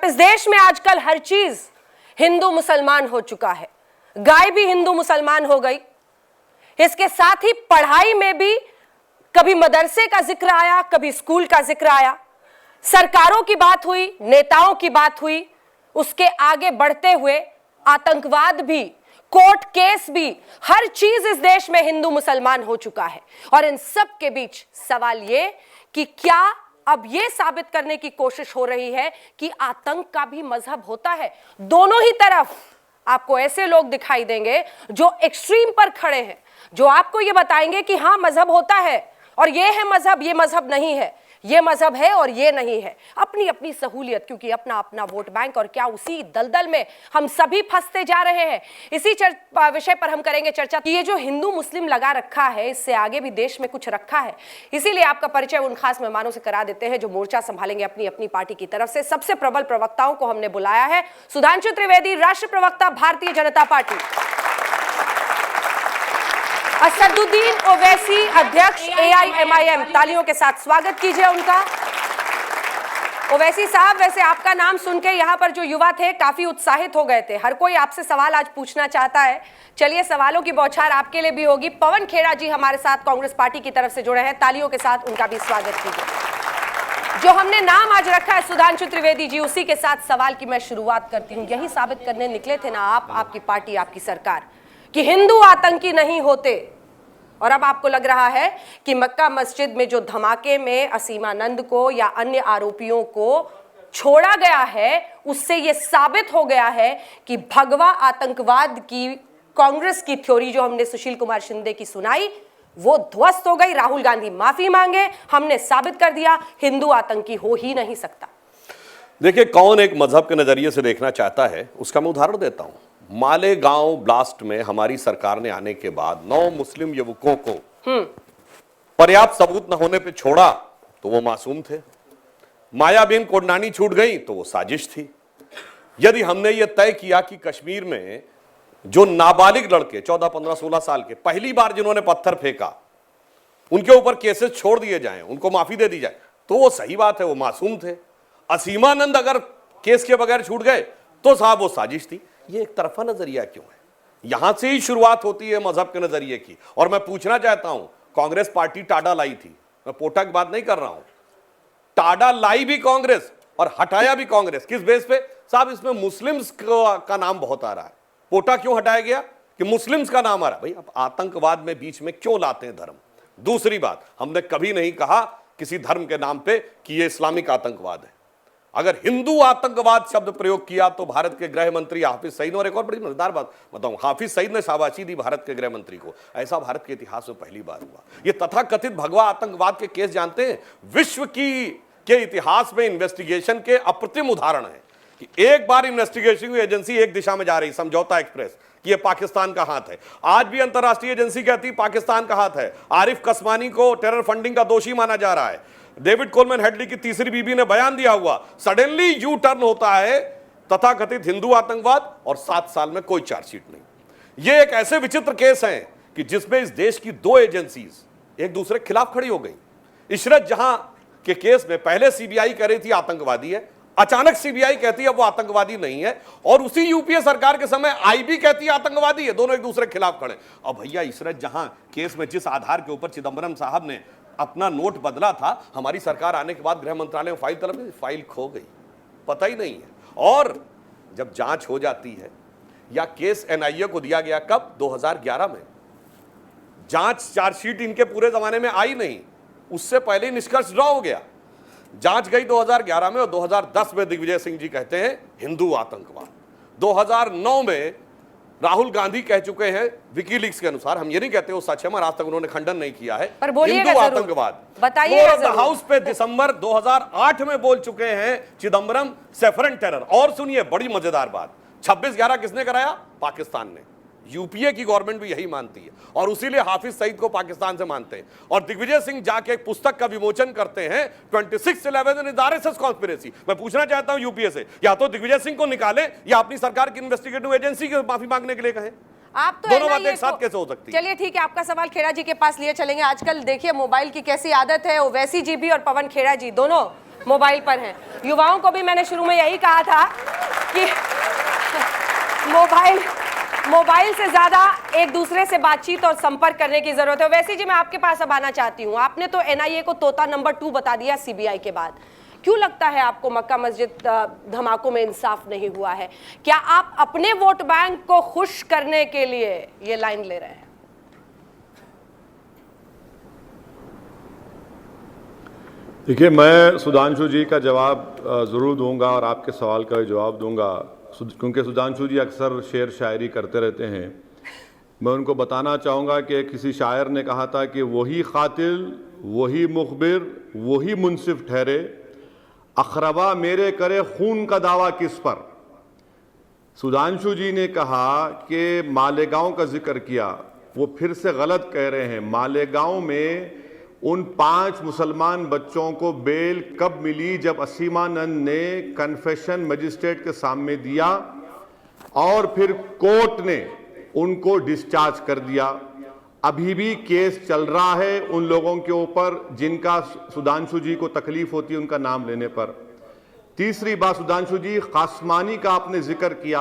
इस देश में आजकल हर चीज हिंदू मुसलमान हो चुका है। गाय भी हिंदू मुसलमान हो गई। इसके साथ ही पढ़ाई में भी कभी मदरसे का जिक्र आया, कभी स्कूल का जिक्र आया, सरकारों की बात हुई, नेताओं की बात हुई, उसके आगे बढ़ते हुए आतंकवाद भी, कोर्ट केस भी, हर चीज इस देश में हिंदू मुसलमान हो चुका है। और इन सब के बीच सवाल यह कि क्या अब यह साबित करने की कोशिश हो रही है कि आतंक का भी मजहब होता है। दोनों ही तरफ आपको ऐसे लोग दिखाई देंगे जो एक्सट्रीम पर खड़े हैं, जो आपको यह बताएंगे कि हां मजहब होता है और यह है मजहब, यह मजहब नहीं है, यह मजहब है और यह नहीं है। अपनी अपनी सहूलियत, क्योंकि अपना अपना वोट बैंक, और क्या उसी दलदल में हम सभी फंसते जा रहे हैं। इसी विषय पर हम करेंगे चर्चा। ये जो हिंदू मुस्लिम लगा रखा है, इससे आगे भी देश में कुछ रखा है। इसीलिए आपका परिचय उन खास मेहमानों से करा देते हैं जो मोर्चा संभालेंगे अपनी अपनी पार्टी की तरफ से। सबसे प्रबल प्रवक्ताओं को हमने बुलाया है। सुधांशु त्रिवेदी, राष्ट्रीय प्रवक्ता, भारतीय जनता पार्टी। असदुद्दीन ओवैसी, अध्यक्ष AIMIM, तालियों के साथ स्वागत कीजिए उनका। ओवैसी साहब, वैसे आपका नाम सुन के यहाँ पर जो युवा थे काफी उत्साहित हो गए थे। हर कोई आपसे सवाल आज पूछना चाहता है। चलिए, सवालों की बौछार आपके लिए भी होगी। पवन खेड़ा जी हमारे साथ कांग्रेस पार्टी की तरफ से जुड़े हैं, तालियों के साथ उनका भी स्वागत कीजिए। जो हमने नाम आज रखा है सुधांशु त्रिवेदी जी, उसी के साथ सवाल की मैं शुरुआत करती हूँ। यही साबित करने निकले थे ना आप, आपकी पार्टी, आपकी सरकार, कि हिंदू आतंकी नहीं होते। और अब आपको लग रहा है कि मक्का मस्जिद में जो धमाके में असीमानंद को या अन्य आरोपियों को छोड़ा गया है, उससे यह साबित हो गया है कि भगवा आतंकवाद की कांग्रेस की थ्योरी जो हमने सुशील कुमार शिंदे की सुनाई, वो ध्वस्त हो गई। राहुल गांधी माफी मांगे, हमने साबित कर दिया हिंदू आतंकी हो ही नहीं सकता। देखिए, कौन एक मजहब के नजरिए से देखना चाहता है उसका मैं उदाहरण देता हूं। मालेगांव ब्लास्ट में हमारी सरकार ने आने के बाद 9 मुस्लिम युवकों को पर्याप्त सबूत न होने पे छोड़ा तो वो मासूम थे। मायाबेन कोडनानी छूट गई तो वो साजिश थी। यदि हमने ये तय किया कि कश्मीर में जो नाबालिग लड़के 14, 15, 16 साल के पहली बार जिन्होंने पत्थर फेंका, उनके ऊपर केसेस छोड़ दिए जाएं, उनको माफी दे दी जाए, तो वो सही बात है, वो मासूम थे। असीमानंद अगर केस के बगैर छूट गए तो साहब वो साजिश थी। ये एक तरफा नजरिया क्यों है? यहां से ही शुरुआत होती है मजहब के नजरिए की। और मैं पूछना चाहता हूं, कांग्रेस पार्टी टाडा लाई थी, मैं पोटा की बात नहीं कर रहा हूं, टाडा लाई भी कांग्रेस और हटाया भी कांग्रेस। किस बेस पे? साहब, इसमें मुस्लिम्स का नाम बहुत आ रहा है। पोटा क्यों हटाया गया? कि मुस्लिम्स का नाम आ रहा है। भाई, अब आतंकवाद में बीच में क्यों लाते हैं धर्म? दूसरी बात, हमने कभी नहीं कहा किसी धर्म के नाम पे कि यह इस्लामिक आतंकवाद है। अगर हिंदू आतंकवाद शब्द प्रयोग किया तो भारत के गृह मंत्री हाफिज सईद ने, और एक और बड़ी मजेदार बात बताऊं, हाफिज सईद ने शाबाशी दी भारत के गृह मंत्री को। ऐसा भारत के इतिहास में पहली बार हुआ। ये तथाकथित भगवा आतंकवाद के केस जानते हैं, विश्व के इतिहास में इन्वेस्टिगेशन के अप्रतिम उदाहरण है कि एक बार इन्वेस्टिगेशन एजेंसी एक दिशा में जा रही, समझौता एक्सप्रेस, कि ये पाकिस्तान का हाथ है। आज भी अंतरराष्ट्रीय एजेंसी कहती है पाकिस्तान का हाथ है। आरिफ कसमानी को टेरर फंडिंग का दोषी माना जा रहा है। डेविड कोलमैन हेडली की तीसरी बीबी ने बयान दिया हुआ, सडनली यू टर्न होता है तथाकथित हिंदू आतंकवाद, और 7 साल में कोई चार्जशीट नहीं। यह एक ऐसे विचित्र केस है कि जिसमें इस देश की 2 एजेंसीज एक दूसरे के खिलाफ खड़ी हो गई। इशरत जहां के केस में पहले सीबीआई कह रही थी आतंकवादी है, अचानक सीबीआई कहती है वो आतंकवादी नहीं है, और उसी यूपीए सरकार के समय आईबी कहती है आतंकवादी है। दोनों एक दूसरे के खिलाफ खड़े। और भैया, इशरत जहां केस में जिस आधार के ऊपर चिदंबरम साहब ने अपना नोट बदला था, हमारी सरकार आने के बाद गृह मंत्रालय में फाइल तलब, फाइल खो गई, पता ही नहीं है। और जब जांच हो जाती है या केस एनआईए को दिया गया, कब? 2011 में। जांच चार्जशीट इनके पूरे जमाने में आई नहीं, उससे पहले ही निष्कर्ष ड्रॉ हो गया। जांच गई 2011 में, और 2010 में दिग्विजय सिंह जी कहते हैं हिंदू आतंकवाद। 2009 में राहुल गांधी कह चुके हैं विकीलीक्स के अनुसार, हम ये नहीं कहते वो सच है, मगर आज तक उन्होंने खंडन नहीं किया है, हिंदू आतंकवाद। बताइए, हाउस पे दिसंबर 2008 में बोल चुके हैं चिदंबरम सेफरन टेरर। और सुनिए, बड़ी मजेदार बात, 26/11 किसने कराया? पाकिस्तान ने। यूपीए की गवर्नमेंट भी यही मानती है, और उसीलिए हाफिज सईद को पाकिस्तान से मानते हैं। और दिग्विजय सिंह जाके एक पुस्तक का विमोचन करते हैं, 26/11 आरएसएस कॉन्स्पिरेसी। मैं पूछना चाहता हूं यूपीए से, या तो दिग्विजय सिंह को निकालें या अपनी सरकार की इन्वेस्टिगेटिव एजेंसी की माफी मांगने के लिए कहें। आप तो दोनों बातें एक साथ कैसे हो सकती है? चलिए ठीक है, आपका सवाल खेड़ा जी के पास लिए चलेंगे। आजकल देखिए मोबाइल की कैसी आदत है, ओवैसी जी भी और पवन खेड़ा जी दोनों मोबाइल पर हैं। युवाओं को भी मैंने शुरू में यही कहा था कि मोबाइल से ज्यादा एक दूसरे से बातचीत और संपर्क करने की जरूरत है। वैसे जी मैं आपके पास अब आना चाहती हूँ, आपने तो एनआईए को तोता नंबर 2 बता दिया सीबीआई के बाद। क्यों लगता है आपको मक्का मस्जिद धमाकों में इंसाफ नहीं हुआ है? क्या आप अपने वोट बैंक को खुश करने के लिए ये लाइन ले रहे हैं? देखिए, मैं सुधांशु जी का जवाब ज़रूर दूंगा और आपके सवाल का भी जवाब दूंगा, क्योंकि सुधांशु जी अक्सर शेर शायरी करते रहते हैं। मैं उनको बताना चाहूँगा कि किसी शायर ने कहा था कि वही कातिल, वही मुखबिर, वही मुनसिफ ठहरे, अखरबा मेरे करे खून का दावा किस पर। सुधांशु जी ने कहा कि मालेगांव का जिक्र किया, वो फिर से गलत कह रहे हैं। मालेगांव में उन 5 मुसलमान बच्चों को बेल कब मिली? जब असीमानंद ने कन्फेशन मजिस्ट्रेट के सामने दिया और फिर कोर्ट ने उनको डिस्चार्ज कर दिया। अभी भी केस चल रहा है उन लोगों के ऊपर जिनका सुधांशु जी को तकलीफ होती है उनका नाम लेने पर। तीसरी बात, सुधांशु जी, खासमानी का आपने जिक्र किया।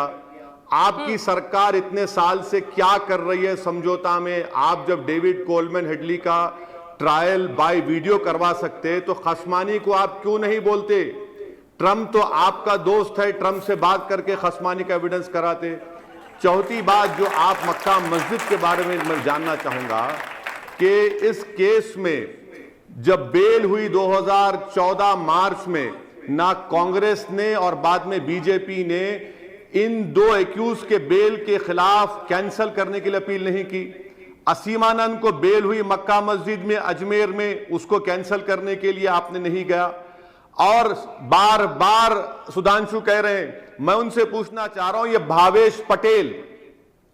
आपकी सरकार इतने साल से क्या कर रही है समझौता में? आप जब डेविड कोलमैन हेडली का ट्रायल बाय वीडियो करवा सकते तो खसमानी को आप क्यों नहीं बोलते? ट्रंप तो आपका दोस्त है, ट्रंप से बात करके खसमानी का एविडेंस कराते। चौथी बात जो आप मक्का मस्जिद के बारे में मैं जानना चाहूंगा कि इस केस में जब बेल हुई 2014 मार्च में, ना कांग्रेस ने और बाद में बीजेपी ने इन 2 एक्यूज के बेल के खिलाफ कैंसिल करने के लिए अपील नहीं की। असीमानंद को बेल हुई मक्का मस्जिद में अजमेर में, उसको कैंसिल करने के लिए आपने नहीं गया। और बार बार सुधांशु कह रहे हैं, मैं उनसे पूछना चाह रहा हूं, ये भावेश पटेल,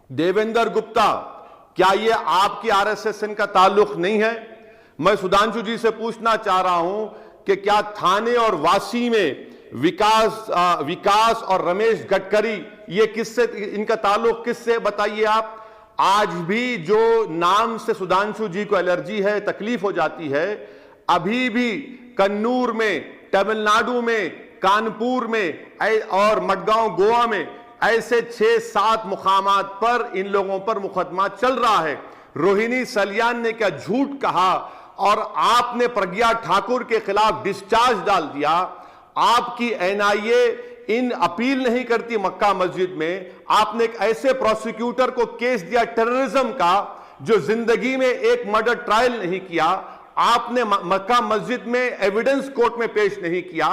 देवेंद्र गुप्ता, क्या ये आपकी आरएसएस का ताल्लुक नहीं है? मैं सुधांशु जी से पूछना चाह रहा हूं कि क्या थाने और वासी में विकास और रमेश गडकरी, ये किससे, इनका ताल्लुक किससे, बताइए आप। आज भी जो नाम से सुधांशु जी को एलर्जी है, तकलीफ हो जाती है, अभी भी कन्नूर में, तमिलनाडु में, कानपुर में और मडगांव गोवा में ऐसे 6-7 मुकामात पर इन लोगों पर मुकदमा चल रहा है। रोहिणी सलियान ने क्या झूठ कहा और आपने प्रज्ञा ठाकुर के खिलाफ डिस्चार्ज डाल दिया। आपकी एनआईए इन अपील नहीं करती मक्का मस्जिद में। आपने एक ऐसे प्रोसिक्यूटर को केस दिया टेररिज्म का जो जिंदगी में एक मर्डर ट्रायल नहीं किया। आपने मक्का मस्जिद में एविडेंस कोर्ट में पेश नहीं किया।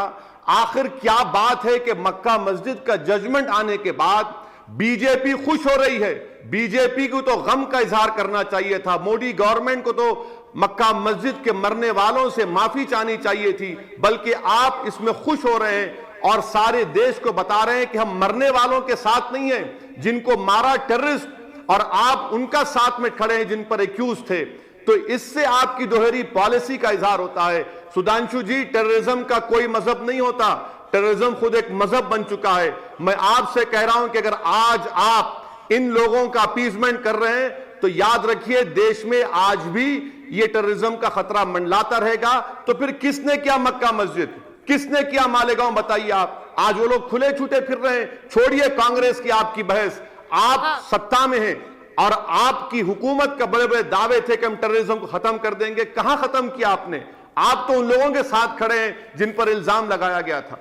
आखिर क्या बात है कि मक्का मस्जिद का जजमेंट आने के बाद बीजेपी खुश हो रही है? बीजेपी को तो गम का इजहार करना चाहिए था। मोदी गवर्नमेंट को तो मक्का मस्जिद के मरने वालों से माफी चाहनी चाहिए थी, बल्कि आप इसमें खुश हो रहे हैं और सारे देश को बता रहे हैं कि हम मरने वालों के साथ नहीं हैं, जिनको मारा टेररिस्ट, और आप उनका साथ में खड़े हैं जिन पर एक्यूज थे। तो इससे आपकी दोहरी पॉलिसी का इजहार होता है। सुधांशु जी, टेररिज्म का कोई मजहब नहीं होता, टेररिज्म खुद एक मजहब बन चुका है। मैं आपसे कह रहा हूं कि अगर आज आप इन लोगों का अपीजमेंट कर रहे हैं तो याद रखिए देश में आज भी ये टेररिज्म का खतरा मंडलाता रहेगा। तो फिर किसने किया मक्का मस्जिद, किसने किया मालेगांव, बताइए आप। आज वो लोग खुले छूटे फिर रहे हैं। छोड़िए कांग्रेस की आपकी बहस, आप सत्ता में हैं और आपकी हुकूमत का बड़े बड़े दावे थे कि हम टेररिज्म को खत्म कर देंगे। कहां खत्म किया आपने? आप तो उन लोगों के साथ खड़े हैं जिन पर इल्जाम लगाया गया था।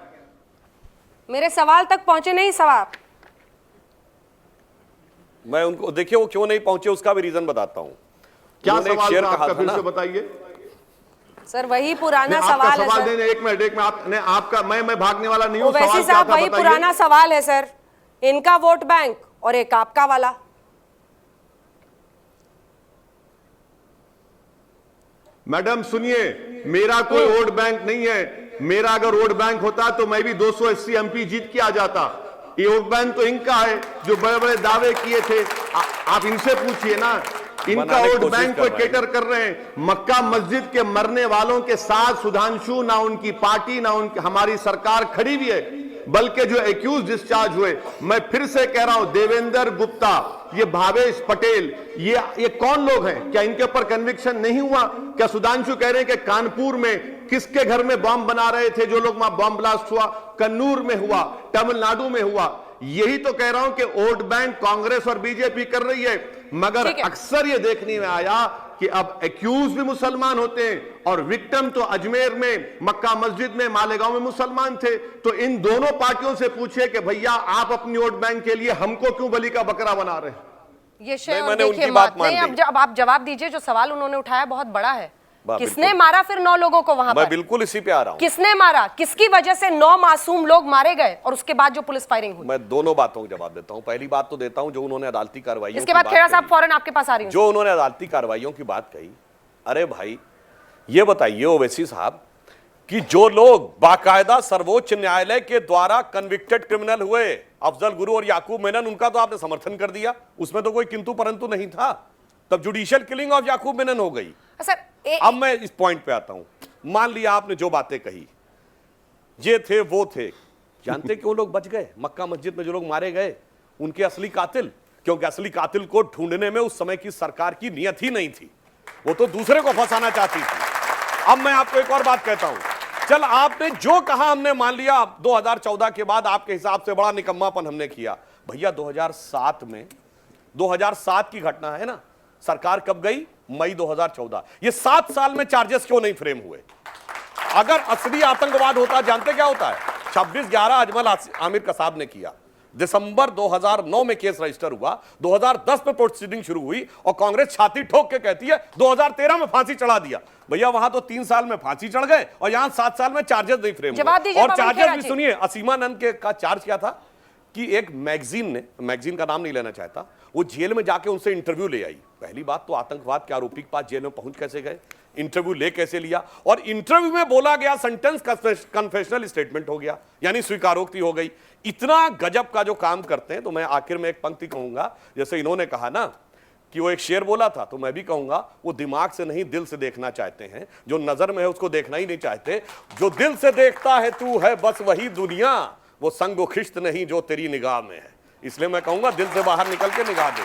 मेरे सवाल तक पहुंचे नहीं सवाल। मैं उनको, देखिए वो क्यों नहीं पहुंचे उसका भी रीजन बताता हूं। क्या सवाल था आपका, फिर से बताइए सर। वही पुराना सवाल है सर। एक मिनट आपने आपका, मैं भागने वाला नहीं हूं। वैसे साहब वही पुराना सवाल है सर, इनका वोट बैंक और एक आपका वाला। मैडम सुनिए, मेरा कोई वोट बैंक नहीं है। मेरा अगर वोट बैंक होता तो मैं भी 280 एमपी जीत के आ जाता। ये वोट बैंक तो इनका है जो बड़े बड़े दावे किए थे। आप इनसे पूछिए ना, इनका वोट बैंक पर केटर कर रहे हैं। मक्का मस्जिद के मरने वालों के साथ सुधांशु, ना उनकी पार्टी, ना उनकी हमारी सरकार खड़ी हुई है, बल्कि जो एक्यूज डिस्चार्ज हुए, मैं फिर से कह रहा हूं, देवेंद्र गुप्ता, ये भावेश पटेल, ये कौन लोग हैं? क्या इनके ऊपर कन्विक्शन नहीं हुआ? क्या सुधांशु कह रहे हैं कि कानपुर में किसके घर में बॉम्ब बना रहे थे जो लोग वहां बॉम्ब ब्लास्ट हुआ, कन्नूर में हुआ, तमिलनाडु में हुआ। यही तो कह रहा हूं कि वोट बैंक कांग्रेस और बीजेपी कर रही है, मगर अक्सर ये देखने में आया कि अब एक्यूज भी मुसलमान होते हैं और विक्टिम तो अजमेर में, मक्का मस्जिद में, मालेगांव में मुसलमान थे। तो इन दोनों पार्टियों से पूछिए कि भैया आप अपनी वोट बैंक के लिए हमको क्यों बलि का बकरा बना रहे हैं? ये शेर देखिए बात नहीं, अब आप जवाब दीजिए। जो सवाल उन्होंने उठाया बहुत बड़ा है। किसने मारा फिर 9 लोगों को वहां पर? मैं बिल्कुल इसी पे आ रहा हूं। किसने मारा, किसकी वजह से 9 मासूम लोग मारे गए और उसके बाद जो पुलिस फायरिंग हुई? मैं दोनों बातों का जवाब देता हूं। पहली बात तो देता हूं जो उन्होंने अदालती कार्रवाई, इसके बाद खेड़ा साहब फौरन आपके पास आ रही हूं। जो उन्होंने अदालती कार्रवाइयों की बात कही, अरे भाई ये बताइए ओवैसी साहब कि जो लोग बाकायदा सर्वोच्च न्यायालय के द्वारा कन्विक्टेड क्रिमिनल हुए, अफजल गुरु और याकूब मेनन, उनका तो आपने समर्थन कर दिया, उसमें तो कोई किंतु परंतु नहीं था। तब जुडिशियल किलिंग ऑफ याकूब मेनन हो गई। सर अब मैं इस पॉइंट पे आता हूं। मान लिया आपने जो बातें कही, ये थे वो थे, जानते क्यों लोग बच गए? मक्का मस्जिद में जो लोग मारे गए उनके असली कातिल, क्योंकि असली कातिल को ढूंढने में उस समय की सरकार की नियत ही नहीं थी, वो तो दूसरे को फंसाना चाहती थी। अब मैं आपको एक और बात कहता हूं, चल आपने जो कहा हमने मान लिया, 2014 के बाद आपके हिसाब से बड़ा निकम्मापन हमने किया। भैया 2007 में, 2007 की घटना है ना, सरकार कब गई? मई 2014। ये 7 साल में चार्जेस क्यों नहीं फ्रेम हुए? अगर असली आतंकवाद होता, जानते क्या होता है? 26/11 अजमल आमिर कसाब ने किया, दिसंबर 2009 में केस रजिस्टर हुआ, 2010 में प्रोसीडिंग शुरू हुई और कांग्रेस छाती ठोक के कहती है 2013 में फांसी चढ़ा दिया। भैया वहां तो 3 साल में फांसी चढ़ गए और यहां 7 साल में चार्जेस नहीं फ्रेम हुए। और चार्जेस भी सुनिए, असीमानंद के का चार्ज क्या था कि एक मैगजीन ने, मैगजीन का नाम नहीं लेना चाहता, वो जेल में जाके उनसे इंटरव्यू ले आई। पहली बात तो आतंकवाद के आरोपी के पास जेल में पहुंच कैसे गए, इंटरव्यू ले कैसे लिया, और इंटरव्यू में बोला गया सेंटेंस कन्फेशनल स्टेटमेंट हो गया, यानी स्वीकारोक्ति हो गई। इतना गजब का जो काम करते हैं। तो मैं आखिर में एक पंक्ति कहूंगा, जैसे इन्होंने कहा ना कि वो एक शेर बोला था, तो मैं भी कहूंगा वो दिमाग से नहीं दिल से देखना चाहते हैं, जो नजर में है उसको देखना ही नहीं चाहते। जो दिल से देखता है तू है बस वही दुनिया, वो संगो खिश्त नहीं जो तेरी निगाह में है। इसलिए मैं कहूंगा दिल से बाहर निकल के निगाह दे।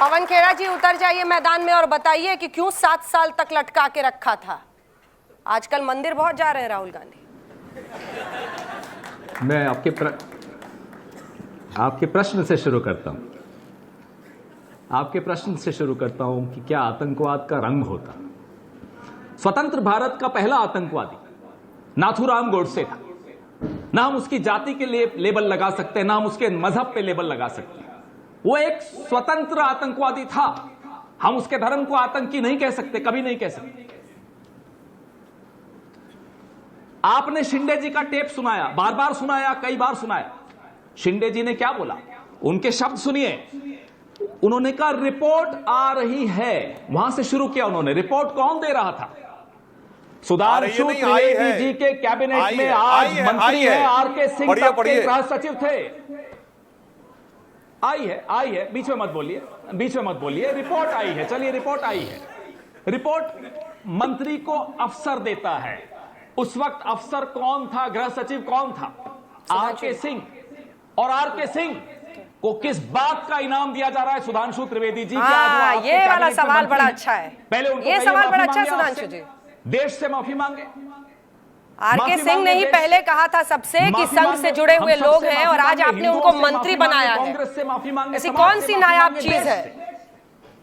पवन खेड़ा जी उतर जाइए मैदान में और बताइए कि क्यों 7 साल तक लटका के रखा था? आजकल मंदिर बहुत जा रहे हैं राहुल गांधी। मैं आपके प्रश्न से शुरू करता हूं। आपके प्रश्न से शुरू करता हूं कि क्या आतंकवाद का रंग होता? स्वतंत्र भारत का पहला आतंकवादी नाथूराम गोडसे था। ना हम उसकी जाति के लिए लेबल लगा सकते हैं, ना हम उसके मजहब पे लेबल लगा सकते हैं। वो एक स्वतंत्र आतंकवादी था। हम उसके धर्म को आतंकी नहीं कह सकते, कभी नहीं कह सकते। आपने शिंदे जी का टेप सुनाया, बार बार सुनाया, कई बार सुनाया। शिंदे जी ने क्या बोला, उनके शब्द सुनिए। उन्होंने कहा रिपोर्ट आ रही है, वहां से शुरू किया उन्होंने। रिपोर्ट कौन दे रहा था? सुधांशु त्रिवेदी जी के कैबिनेट में आज मंत्री है आरके सिंह, के गृह सचिव थे। आई है, बीच में मत बोलिए, रिपोर्ट आई है। चलिए रिपोर्ट आई है। रिपोर्ट मंत्री को अफसर देता है। उस वक्त अफसर कौन था, गृह सचिव कौन था? आरके सिंह। और आरके सिंह को किस बात का इनाम दिया जा रहा है? सुधांशु त्रिवेदी जी। ये वाला सवाल बड़ा अच्छा है। पहले उनको ये सवाल बड़ा अच्छा है सुधांशु जी। देश से माफी मांगे। आरके सिंह ने ही पहले कहा था सबसे कि संघ से जुड़े हुए लोग हैं और आज आपने उनको मंत्री बनाया है। कांग्रेस से माफी मांगे। ऐसी कौन सी नायाब चीज है?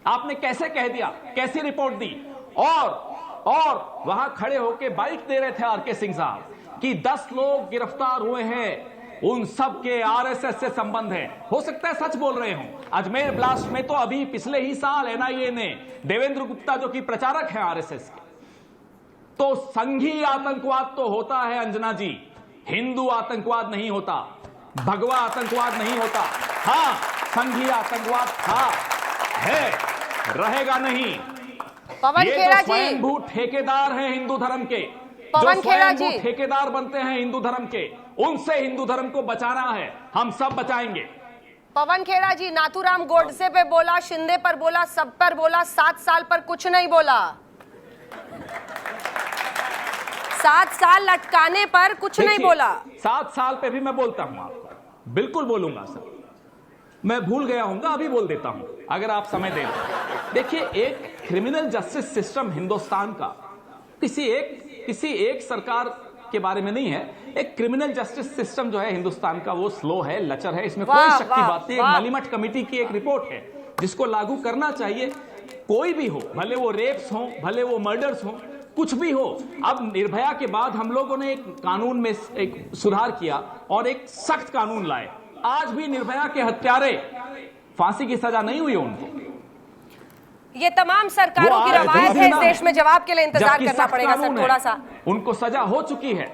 आपने कैसे कह दिया, कैसी रिपोर्ट दी? और वहां खड़े होकर बाइट दे रहे थे आरके सिंह साहब कि 10 लोग गिरफ्तार हुए हैं, उन सब के आरएसएस से संबंध है। हो सकता है सच बोल रहे हो। अजमेर ब्लास्ट में तो अभी पिछले ही साल एनआईए ने देवेंद्र गुप्ता, जो कि प्रचारक है आरएसएस के, तो संघी आतंकवाद तो होता है अंजना जी, हिंदू आतंकवाद नहीं होता, भगवा आतंकवाद नहीं होता। हां, संघी आतंकवाद था, है, रहेगा नहीं। पवन खेड़ा जी स्वयंभू ठेकेदार हैं हिंदू धर्म के, पवन खेड़ा जी ठेकेदार बनते हैं हिंदू धर्म के, उनसे हिंदू धर्म को बचाना है। हम सब बचाएंगे। पवन खेड़ा जी नाथूराम गोडसे पे बोला, शिंदे पर बोला, सब पर बोला, 7 साल पर कुछ नहीं बोला। 7 साल लटकाने पर कुछ नहीं बोला। 7 साल पे भी मैं बोलता हूं आपको, बिल्कुल बोलूंगा सर। मैं भूल गया हूं, अभी बोल देता हूं अगर आप समय दें। देखिए, एक क्रिमिनल जस्टिस सिस्टम हिंदुस्तान का किसी एक किसी एक सरकार के बारे में नहीं है। एक क्रिमिनल जस्टिस सिस्टम जो है हिंदुस्तान का, वो स्लो है, लचर है, इसमें कोई शक की बात नहीं। एक मलिमठ कमेटी की एक रिपोर्ट है जिसको लागू करना चाहिए। कोई भी हो, भले वो रेप्स हो, भले वो मर्डर्स हो, कुछ भी हो। अब निर्भया के बाद हम लोगों ने एक कानून में एक सुधार किया और एक सख्त कानून लाए। आज भी निर्भया के हत्यारे फांसी की सजा नहीं हुई उनको। ये तमाम सरकारों की रवायत है इस देश में। जवाब के लिए इंतजार करना पड़ेगा सर थोड़ा सा। उनको सजा हो चुकी है।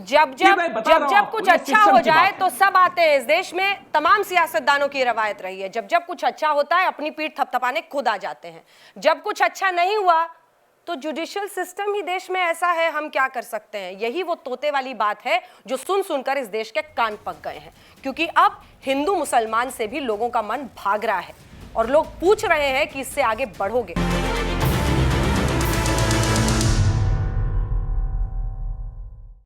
जब कुछ अच्छा हो जाए तो सब आते हैं। इस देश में तमाम सियासतदानों की रवायत रही है, जब कुछ अच्छा होता है अपनी पीठ थपथपाने खुद आ जाते हैं। जब कुछ अच्छा नहीं हुआ तो जुडिशियल सिस्टम ही देश में ऐसा है, हम क्या कर सकते हैं। यही वो तोते वाली बात है जो सुन सुनकर इस देश के कान पक गए हैं, क्योंकि अब हिंदू मुसलमान से भी लोगों का मन भाग रहा है और लोग पूछ रहे हैं कि इससे आगे बढ़ोगे।